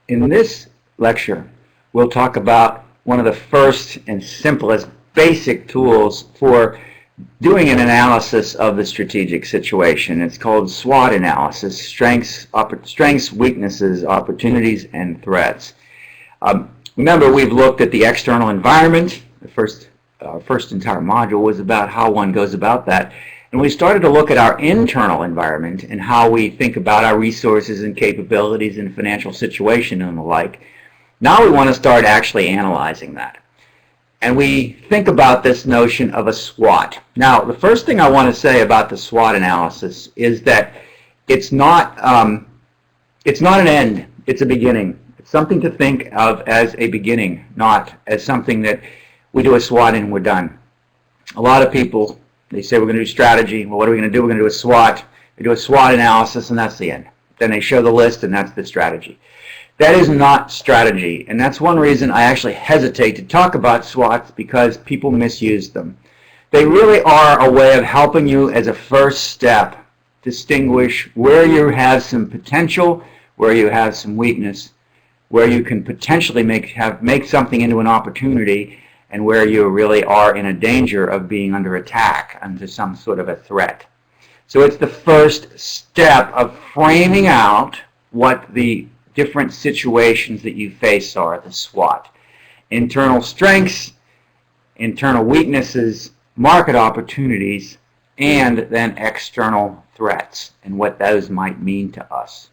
In this lecture, we'll talk about one of the first and simplest basic tools for doing an analysis of the strategic situation. It's called SWOT analysis: strengths, weaknesses, opportunities, and threats. Remember, we've looked at the external environment. The first entire module was about how one goes about that. And we started to look at our internal environment and how we think about our resources and capabilities and financial situation and the like. Now we want to start actually analyzing that. And we think about this notion of a SWOT. Now, the first thing I want to say about the SWOT analysis is that it's not an end, it's a beginning. It's something to think of as a beginning, not as something that we do a SWOT and we're done. A lot of people, they say we're going to do strategy. Well, what are we going to do? We're going to do a SWOT. We do a SWOT analysis, and that's the end. Then they show the list, and that's the strategy. That is not strategy, and that's one reason I actually hesitate to talk about SWOTs, because people misuse them. They really are a way of helping you as a first step distinguish where you have some potential, where you have some weakness, where you can potentially make something into an opportunity, and where you really are in a danger of being under attack, under some sort of a threat. So it's the first step of framing out what the different situations that you face are, the SWOT. Internal strengths, internal weaknesses, market opportunities, and then external threats and what those might mean to us.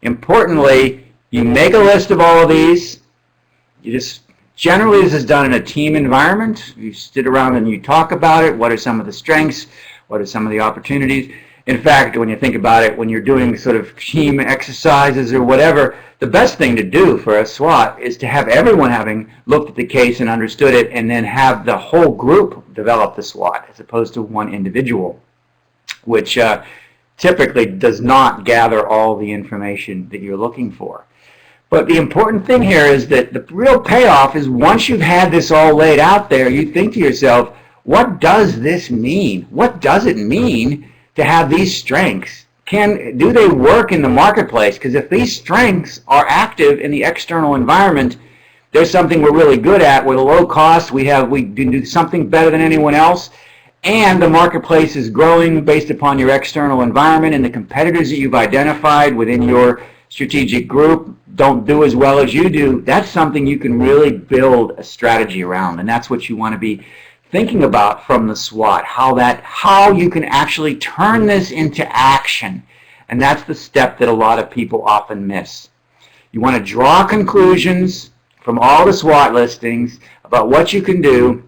Importantly, you make a list of all of these. Generally, this is done in a team environment. You sit around and you talk about it. What are some of the strengths? What are some of the opportunities? In fact, when you think about it, when you're doing sort of team exercises or whatever, the best thing to do for a SWOT is to have everyone having looked at the case and understood it, and then have the whole group develop the SWOT as opposed to one individual, which typically does not gather all the information that you're looking for. But the important thing here is that the real payoff is once you've had this all laid out there, you think to yourself, what does this mean? What does it mean to have these strengths? Do they work in the marketplace? Because if these strengths are active in the external environment, there's something we're really good at. With a low cost, we do something better than anyone else, and the marketplace is growing based upon your external environment, and the competitors that you've identified within your strategic group don't do as well as you do. That's something you can really build a strategy around, and that's what you want to be thinking about from the SWOT, how you can actually turn this into action. And that's the step that a lot of people often miss. You want to draw conclusions from all the SWOT listings about what you can do,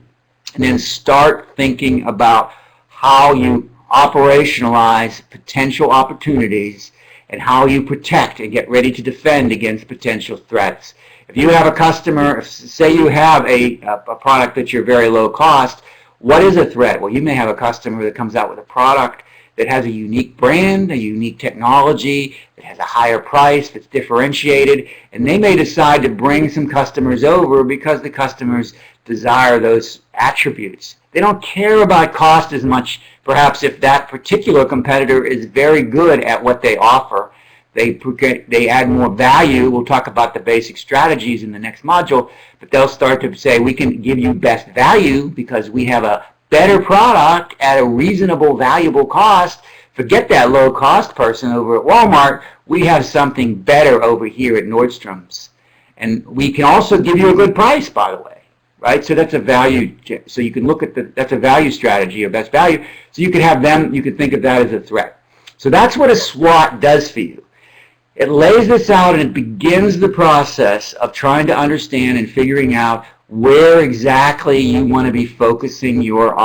and then start thinking about how you operationalize potential opportunities and how you protect and get ready to defend against potential threats. If you have a customer, say you have a product that's your very low cost, what is a threat? Well, you may have a customer that comes out with a product that has a unique brand, a unique technology, that has a higher price, that's differentiated, and they may decide to bring some customers over because the customers desire those attributes. They don't care about cost as much, perhaps, if that particular competitor is very good at what they offer. They add more value. We'll talk about the basic strategies in the next module, but they'll start to say, we can give you best value because we have a better product at a reasonable, valuable cost. Forget that low-cost person over at Walmart. We have something better over here at Nordstrom's. And we can also give you a good price, by the way. Right? So that's a value. So you can look at that's a value strategy, or best value. So you could have them, you could think of that as a threat. So that's what a SWOT does for you. It lays this out and it begins the process of trying to understand and figuring out where exactly you want to be focusing your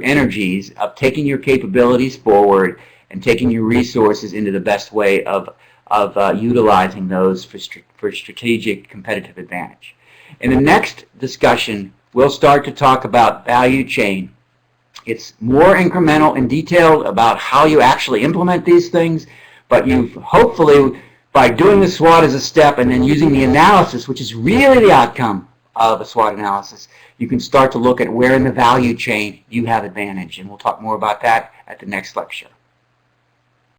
energies, of taking your capabilities forward and taking your resources into the best way of utilizing those for strategic competitive advantage. In the next discussion, we'll start to talk about value chain. It's more incremental and detailed about how you actually implement these things, but you've hopefully, by doing the SWOT as a step and then using the analysis, which is really the outcome of a SWOT analysis, you can start to look at where in the value chain you have advantage. And we'll talk more about that at the next lecture.